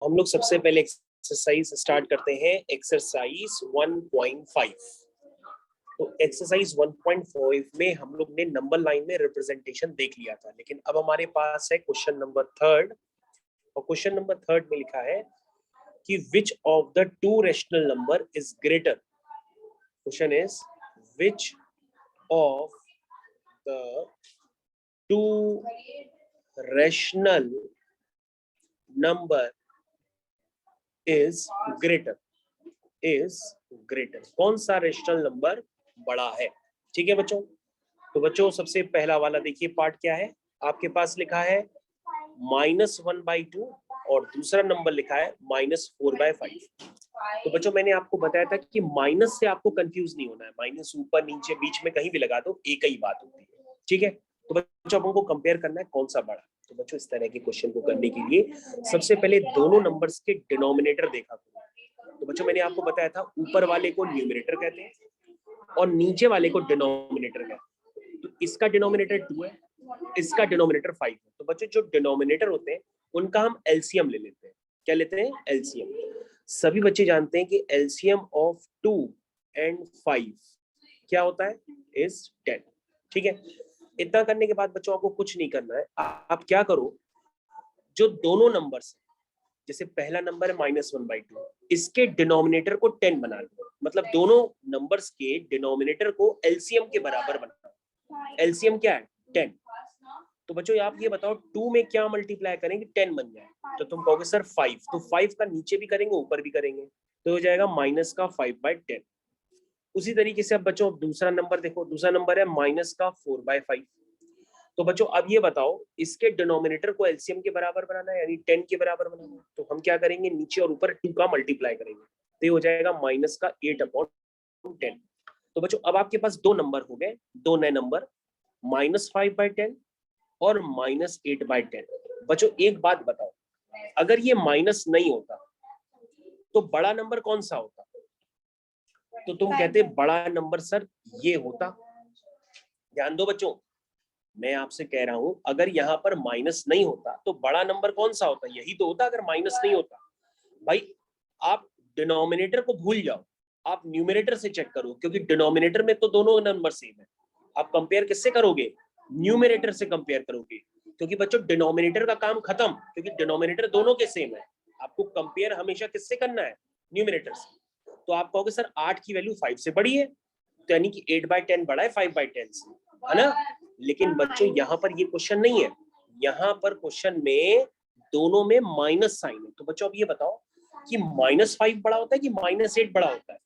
हम लोग सबसे पहले एक्सरसाइज स्टार्ट करते हैं। एक्सरसाइज 1.5। तो एक्सरसाइज 1.5 में हम लोग ने नंबर लाइन में रिप्रेजेंटेशन देख लिया था, लेकिन अब हमारे पास है क्वेश्चन नंबर 3। और क्वेश्चन नंबर 3 में लिखा है कि which of the two rational number is greater. Question is which of the two rational number is greater. कौन सा रेशनल नंबर बड़ा है? ठीक है बच्चों। तो बच्चों सबसे पहला वाला देखिए पार्ट क्या है। आपके पास लिखा है -1/2 और दूसरा नंबर लिखा है -4/5। तो बच्चों मैंने आपको बताया था कि माइनस से आपको कंफ्यूज नहीं होना है। माइनस ऊपर नीचे बीच में कहीं भी लगा दो, एक ही बात होती है। ठीक है। तो बच्चों हमको कंपेयर करना है कौन सा बड़ा। तो बच्चों इस तरह के क्वेश्चन को करने के लिए सबसे पहले दोनों नंबर्स के डिनोमिनेटर देखा करो। तो बच्चों मैंने आपको बताया था ऊपर वाले को न्यूमरेटर कहते हैं और नीचे वाले को डिनोमिनेटर कहते हैं। तो इसका डिनोमिनेटर 2 है, इसका डिनोमिनेटर 5 है। तो बच्चों जो डिनोमिनेटर होते हैं उनका हम एलसीएम ले लेते हैं। क्या लेते हैं? एलसीएम। सभी बच्चे जानते हैं कि एलसीएम ऑफ 2 and 5 क्या होता है? इज 10। ठीक है। इतना करने के बाद बच्चों आपको कुछ नहीं करना है। आप क्या करो, जो दोनों नंबर्स जैसे पहला नंबर है -1/2, इसके डिनोमिनेटर को 10 बना लो। मतलब दोनों नंबर्स के डिनोमिनेटर को एलसीएम के बराबर बनाओ। एलसीएम क्या है? 10। तो बच्चों आप ये बताओ 2 में क्या मल्टीप्लाई करेंगे 10 बन जाए? तो तुम कहोगे सर 5। तो 5 का नीचे भी करेंगे ऊपर भी करेंगे तो हो जाएगा -5/10। उसी तरीके से अब बच्चों दूसरा नंबर देखो। दूसरा नंबर है -4/5। तो बच्चों अब ये बताओ इसके डिनोमिनेटर को एलसीएम के बराबर बनाना है, यानी 10 के बराबर बनाना है। तो हम क्या करेंगे, नीचे और ऊपर 2 का मल्टीप्लाई करेंगे तो ये हो जाएगा -8/10। तो बच्चों अब आपके पास दो नंबर हो गए, दो नए नंबर, -5/10 और -8/10। बच्चों एक बात बताओ, अगर ये माइनस नहीं होता तो बड़ा नंबर कौन सा होता? तो तुम कहते बड़ा नंबर सर ये होता। ध्यान दो बच्चों, मैं आपसे कह रहा हूं अगर यहाँ पर माइनस नहीं होता तो बड़ा नंबर कौन सा होता? यही तो होता अगर माइनस नहीं होता। भाई आप डिनोमिनेटर को भूल जाओ, आप न्यूमरेटर से चेक करो, क्योंकि डिनोमिनेटर में तो दोनों नंबर सेम है। आप कंपेयर किससे करोगे? न्यूमरेटर से कंपेयर करोगे, क्योंकि बच्चों डिनोमिनेटर का काम खत्म, क्योंकि डिनोमिनेटर दोनों के सेम है। आपको कंपेयर हमेशा किससे करना है? न्यूमरेटर से। तो आप कहोगे सर 8 की वैल्यू 5 से बड़ी है, तो यानी कि 8/10 बड़ा है 5/10 से, है ना? लेकिन बच्चों यहाँ पर ये क्वेश्चन नहीं है। यहाँ पर क्वेश्चन में दोनों में माइनस साइन है। तो बच्चों अब ये बताओ कि -5 बड़ा होता है कि -8 बड़ा होता है?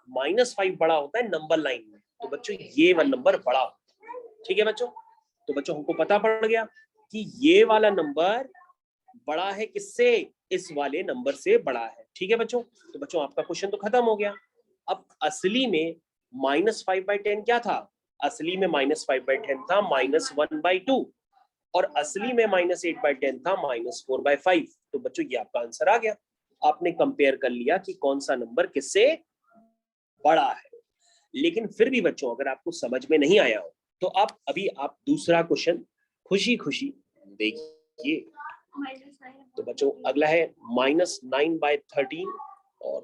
-5 बड़ा होता है नंबर लाइन में। तो बच्चों ये वाला नंबर बड़ा होता है। ठीक है बच्चों। तो बच्चों हमको पता पड़ गया कि ये वाला नंबर बड़ा है किससे? इस वाले नंबर से बड़ा है। ठीक है बच्चों। तो बच्चों आपका क्वेश्चन तो खत्म हो गया। अब असली में -5/10 क्या था? असली में -5/10 था -1/2 और असली में -8/10 था -4/5। तो बच्चों ये आपका आंसर आ गया। आपने कंपेयर कर लिया कि कौन सा नंबर किससे बड़ा है। लेकिन फिर भी बच्चों अगर आपको समझ में नहीं आया हो तो आप दूसरा क्वेश्चन खुशी खुशी देखिए। तो बच्चों अगला है -9/13 और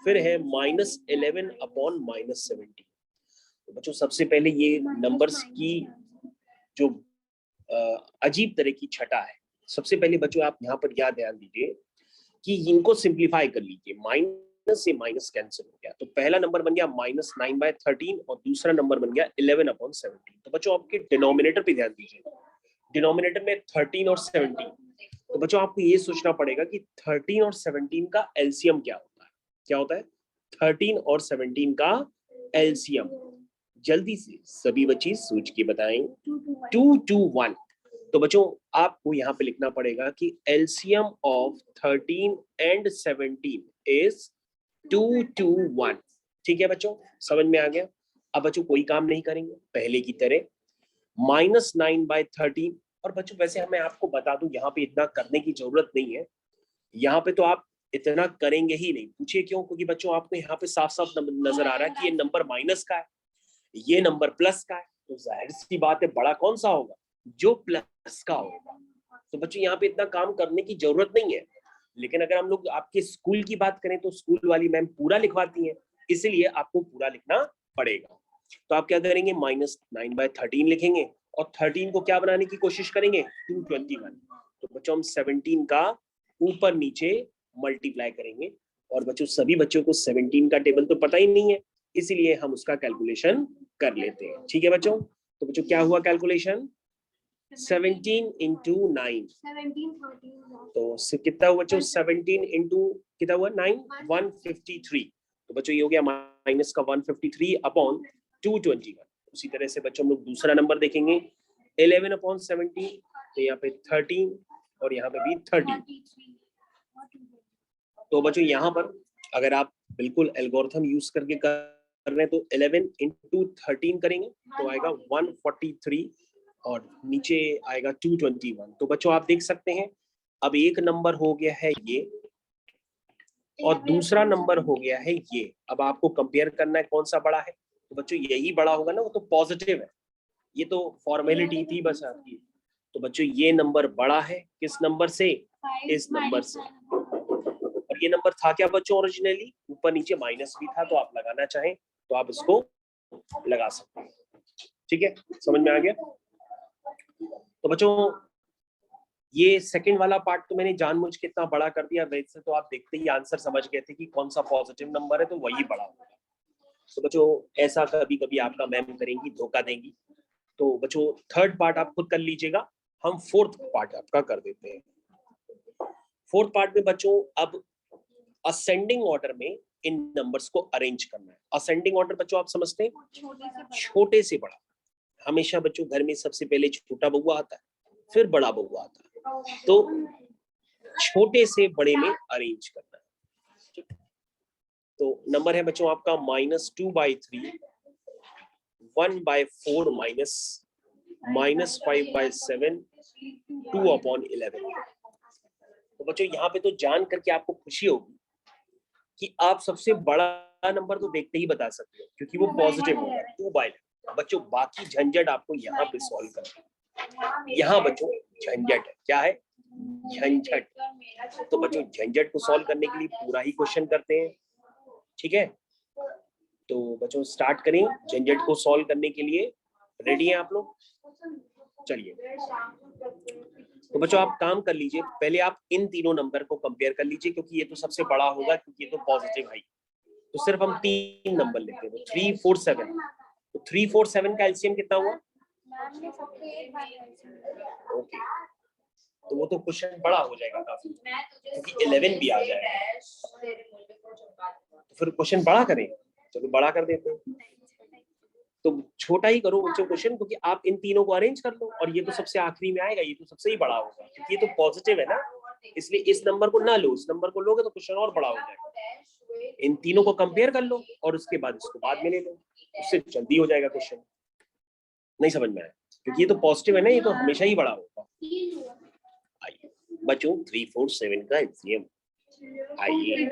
फिर है -11/-17। तो बच्चों सबसे पहले ये नंबर्स की जो अजीब तरह की छटा है। सबसे पहले बच्चों आप यहाँ पर याद ध्यान दीजिए कि इनको सिंप्लीफाई कर लीजिए। माइनस से माइनस कैंसिल हो गया, तो पहला नंबर बन गया -9/13 और दूसरा नंबर बन गया 11/17। तो बच्चों आपके डिनोमिनेटर पे ध्यान दीजिए। डिनोमिनेटर में 13 और 17। तो बच्चों आपको ये सोचना पड़ेगा कि 13 और 17 का एलसीएम क्या होता है? क्या होता है 13 और 17 का एलसीएम? जल्दी से सभी बच्चे सोच के बताएं। 221। तो बच्चों आपको यहाँ पे लिखना पड़ेगा कि एलसीएम ऑफ 13 and 17 इज 221। ठीक है बच्चों, समझ में आ गया? अब बच्चों कोई काम नहीं करेंगे पहले की तरह। -9/13। और बच्चों वैसे मैं आपको बता दूं यहाँ पे इतना करने की जरूरत नहीं है। यहाँ पे तो आप इतना करेंगे ही नहीं। पूछिए क्यों? क्योंकि बच्चों आपको यहाँ पे साफ साफ नजर आ रहा है कि ये नंबर माइनस का है, ये नंबर प्लस का है। तो जाहिर सी बात है बड़ा कौन सा होगा? जो प्लस का होगा। तो बच्चों यहाँ पे इतना काम करने की जरूरत नहीं है। लेकिन अगर हम लोग आपके स्कूल की बात करें तो स्कूल वाली मैम पूरा लिखवाती हैं, इसीलिए आपको पूरा लिखना पड़ेगा। तो आप क्या करेंगे, -9/13 लिखेंगे और 13 को क्या बनाने की कोशिश करेंगे, 221। तो बच्चों हम 17 का ऊपर नीचे मल्टीप्लाई करेंगे, और बच्चों सभी बच्चों को 17 का टेबल तो पता ही नहीं है, इसीलिए हम उसका कैलकुलेशन कर लेते हैं। ठीक है बच्चों, तो बच्चों क्या हुआ कैलकुलेशन, 17 इंटू 9, तो कितना हुआ बच्चों, 17 इंटू कितना हुआ 9, 153। तो बच्चों ये हो गया माइनस का 153 अपॉन 221। उसी तरह से बच्चों हम लोग दूसरा नंबर देखेंगे, 11/17, तो यहाँ पे 13 और यहाँ पे भी 13। तो बच्चों यहाँ पर अगर आप बिल्कुल एल्गोरिथम यूज करके कर रहे हैं तो 11 इंटू 13 करेंगे तो आएगा 143 और नीचे आएगा 221। तो बच्चों आप देख सकते हैं अब एक नंबर हो गया है ये और दूसरा नंबर हो गया है ये। अब आपको कंपेयर करना है कौन सा बड़ा है, तो बच्चों यही बड़ा होगा ना, वो तो पॉजिटिव है, ये तो फॉर्मेलिटी थी बस आपकी। तो बच्चों ये नंबर बड़ा है किस नंबर से, इस नंबर से। और ये नंबर था क्या बच्चों ओरिजिनली, ऊपर नीचे माइनस भी था, तो आप लगाना चाहें तो आप इसको लगा सकते हैं। ठीक है, समझ में आ गया। तो बच्चों ये सेकंड वाला पार्ट तो मैंने जानबूझ के इतना बड़ा कर दिया, वैसे तो आप देखते ही आंसर समझ गए थे कि कौन सा पॉजिटिव नंबर है, तो वही बड़ा होगा। तो बच्चों ऐसा कभी कभी आपका मैम करेंगी, धोखा देंगी। तो बच्चों थर्ड पार्ट आप खुद कर लीजिएगा, हम फोर्थ पार्ट आपका कर देते हैं। फोर्थ पार्ट में बच्चों अब असेंडिंग ऑर्डर में इन नंबर्स को अरेंज करना है। असेंडिंग ऑर्डर बच्चों आप समझते हैं, छोटे से बड़ा। हमेशा बच्चों घर में सबसे पहले छोटा बउआ आता है, फिर बड़ा बउआ आता है, तो छोटे से बड़े में अरेंज करना है। तो नंबर है बच्चों आपका -2/3, 1/4 -5/7, 2/11। तो बच्चों यहाँ पे तो जान करके आपको खुशी होगी कि आप सबसे बड़ा नंबर तो देखते ही बता सकते हो, क्योंकि वो पॉजिटिव होगा 2/11। बच्चों बाकी झंझट आपको यहाँ पे सॉल्व करना है। यहाँ बच्चों झंझट है, क्या है, झंझट। तो बच्चों झंझट को सॉल्व करने के लिए पूरा ही क्वेश्चन करते हैं। ठीक है, तो बच्चों स्टार्ट करें झंझट को सॉल्व करने के लिए। रेडी हैं आप लोग, चलिए। तो बच्चों आप काम कर लीजिए, पहले आप इन तीनों नंबर को कंपेयर कर लीजिए, क्योंकि ये तो सबसे बड़ा होगा, क्योंकि ये तो पॉजिटिव है। तो सिर्फ हम 3 नंबर लेते हैं, 3, 4, 7। तो 3, 4, 7 का एलसीएम कितना हुआ, ओके। तो वो तो क्वेश्चन बड़ा हो जाएगा काफी, क्योंकि 11 भी आ जाएगा, तो फिर क्वेश्चन बड़ा करें। चलो बड़ा कर देते हैं, तो छोटा ही करो बच्चों क्वेश्चन, क्योंकि आप इन तीनों को अरेंज कर लो और ये तो सबसे आखिरी में आएगा, ये तो सबसे ही बड़ा होगा, क्योंकि ये तो पॉजिटिव है ना, इसलिए इस नंबर को ना लो, इस नंबर को लोगे तो क्वेश्चन और बड़ा हो जाएगा। इन तीनों को कंपेयर कर लो और उसके बाद इसको बाद में ले लो, उससे जल्दी हो जाएगा क्वेश्चन। नहीं समझ में आया, क्योंकि ये तो पॉजिटिव है ना, ये तो हमेशा ही बड़ा होगा। आइए बच्चों 3, 4, 7 का एलसीएम आइए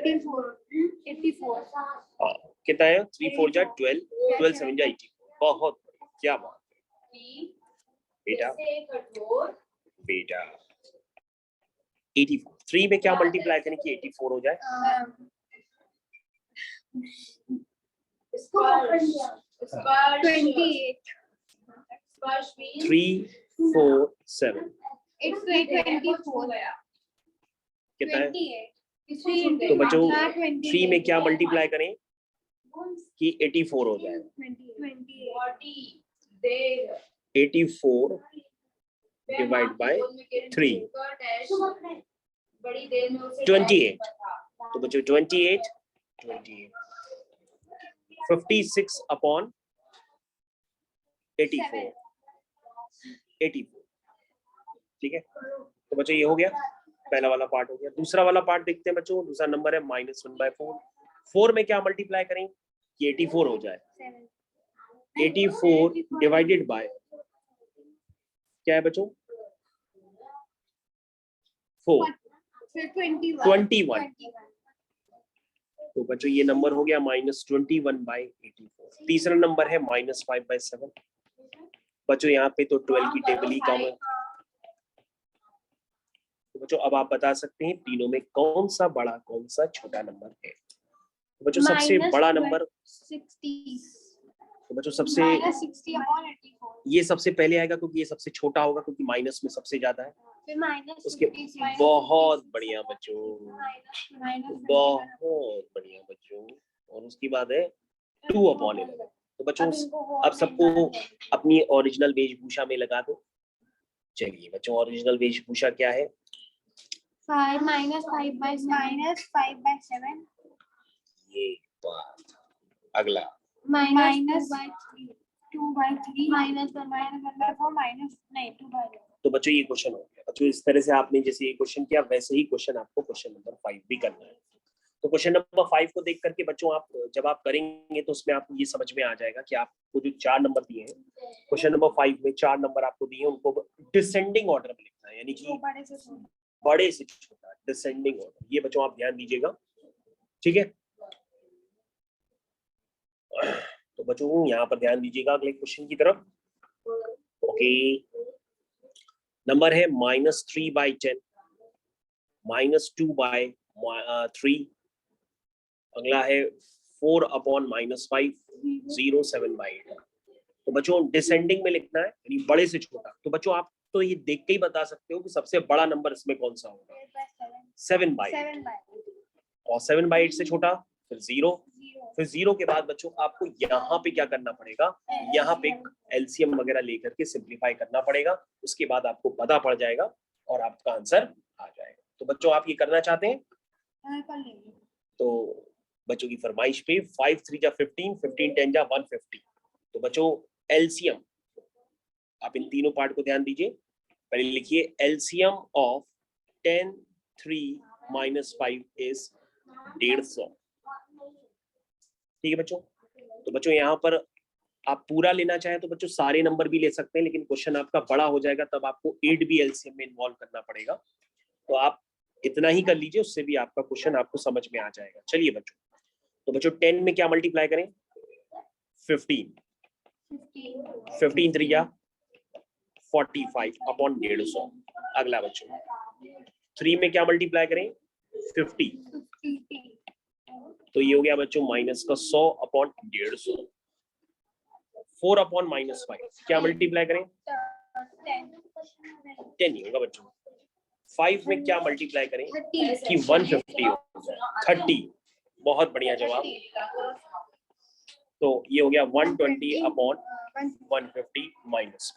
84। हाँ कितना है, 3, 4 जा 12, 12 7 जा 84। बहुत क्या बात है बेटा, बेटा 84। 3 में क्या मल्टीप्लाई करें कि 84 हो जाए, 3, 4, 7 कितना है, तो बच्चों 3 में क्या मल्टीप्लाई करें कि 84 हो जाए, 84 डिवाइड बाय 3, 28। तो बच्चों 28 56 अपॉन 84, 84। ठीक है, तो बच्चों ये हो गया, पहला वाला पार्ट हो गया। दूसरा वाला पार्ट देखते हैं बच्चों, दूसरा नंबर है -1/4। 4 में क्या मल्टीप्लाई करें कि 84 हो जाए, 84 डिवाइडेड बाय क्या है बच्चों, 4, 21। तो बच्चों ये नंबर हो गया -21/84। तीसरा नंबर है -5/7। बच्चों यहाँ पे तो 12 की टेबल ही कम है, तो बच्चों अब आप बता सकते हैं तीनों में कौन सा बड़ा कौन सा छोटा नंबर है। तो बच्चों सबसे बड़ा नंबर 60। तो बच्चों सबसे -60/84। ये सबसे पहले आएगा क्योंकि ये सबसे छोटा होगा क्योंकि माइनस में सबसे ज्यादा है। फिर माइनस उसके बहुत बढ़िया बच्चों, बहुत बढ़िया बच्चों। और उसके बाद है 2/11। तो बच्चों अब सबको अपनी ओरिजिनल वेशभूषा में लगा दो। चलिए बच्चों ओरिजिनल वेशभूषा क्या है? 5/7। ये बात। अगला -2/3 तो बच्चों ये क्वेश्चन हो गया। बच्चों इस तरह से आपने जैसे ये क्वेश्चन किया वैसे ही क्वेश्चन आपको क्वेश्चन नंबर 5 भी करना है। तो क्वेश्चन नंबर 5 को देख करके बच्चों आप जब आप करेंगे तो उसमें आपको ये समझ में आ जाएगा कि आपको जो 4 नंबर दिए हैं क्वेश्चन नंबर 5 में 4 नंबर आपको दिए हैं उनको डिसेंडिंग ऑर्डर में लिखना है, यानी कि बड़े से छोटा डिसेंडिंग ऑर्डर। ये बच्चों आप ध्यान दीजिएगा, ठीक है। तो बच्चों यहाँ पर ध्यान दीजिएगा अगले क्वेश्चन की तरफ। ओके, नंबर है -3/10, -2/3, अगला है 4/-5, 0/7/8। तो बच्चों डिसेंडिंग में लिखना है यानी बड़े से छोटा। तो बच्चों आप तो ये देख के ही बता सकते हो कि सबसे बड़ा नंबर इसमें कौन सा होगा। 7/8 और 7/8 से छोटा फिर 0, फिर 0 के बाद बच्चों आपको यहाँ पे क्या करना पड़ेगा, यहाँ पे एलसीएम वगैरह लेकर के सिंप्लीफाई करना पड़ेगा। उसके बाद आपको पता पड़ जाएगा और आपका आंसर आ जाएगा। तो बच्चों आप ये करना चाहते हैं तो बच्चों की फरमाइश पे 5 3 जा 15, 15 10 जा 150। तो बच्चों एलसीएम आप इन तीनों पार्ट को ध्यान दीजिए। पहले लिखिए एलसीएम ऑफ 10 3 -5 इज 150। ठीक है बच्चों। तो बच्चों यहाँ पर आप पूरा लेना चाहें तो बच्चों सारे नंबर भी ले सकते हैं, लेकिन क्वेश्चन आपका बड़ा हो जाएगा तब आपको 8 भी एलसीएम में इन्वॉल्व करना पड़ेगा। तो आप इतना ही कर लीजिए, उससे भी आपका क्वेश्चन आपको समझ में आ जाएगा। चलिए बच्चों, तो बच्चों 10 में क्या मल्टीप्लाई करें? 15 3 या 45/150। अगला बच्चों 3 में क्या मल्टीप्लाई करें? 50। तो ये हो गया बच्चों माइनस का 100/150। 4/-5 क्या मल्टीप्लाई करें? 10 ही होगा बच्चों। 5 में क्या मल्टीप्लाई करें कि 150 हो? 30। बहुत बढ़िया जवाब। तो ये हो गया 120/150 माइनस।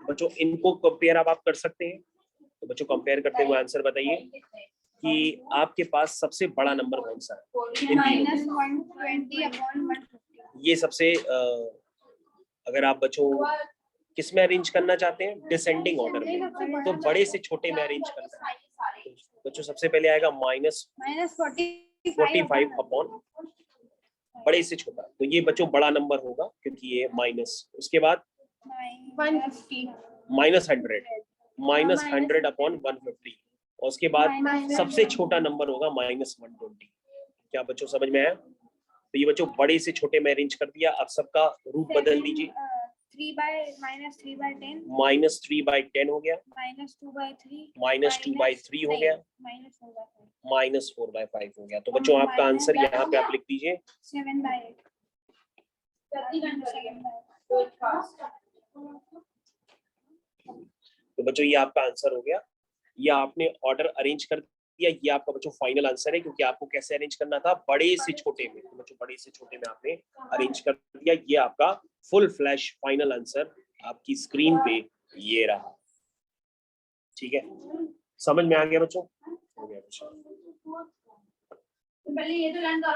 बच्चों इनको कंपेयर अब आप कर सकते हैं। तो बच्चों कंपेयर करते हुए आंसर बताइए कि आपके पास सबसे बड़ा नंबर कौन सा है इन तीनों? ये सबसे अगर आप बच्चों किस में अरेंज करना चाहते हैं? डिसेंडिंग ऑर्डर में, तो बड़े से छोटे में अरेंज करना है। बच्चों सबसे पहले आएगा -45/, बड़े से छोटा। तो ये बच्चों बड़ा नंबर होगा क्योंकि ये माइनस। उसके बाद -100 -100/150 और उसके बाद सबसे छोटा नंबर होगा -120। क्या बच्चों समझ में आया? तो ये बच्चों बड़े से छोटे में अरेंज कर दिया। अब सबका रूप बदल दीजिए। -3/10 हो गया, -2/3 हो गया, -4/5 हो गया। तो बच्चों आपका आंसर यहाँ पे आप लिख दीजिए 7/8। तो बच्चों ये आपका आंसर हो गया। ये आपने ऑर्डर अरेंज कर दिया। ये आपका बच्चों फाइनल आंसर है क्योंकि आपको कैसे अरेंज करना था? बड़े से छोटे में। तो बच्चों बड़े से छोटे में आपने अरेंज कर दिया। ये आपका फुल फ्लैश फाइनल आंसर आपकी स्क्रीन पे ये रहा। ठीक है, समझ में आ गया बच्चों? हो गया बच्चों।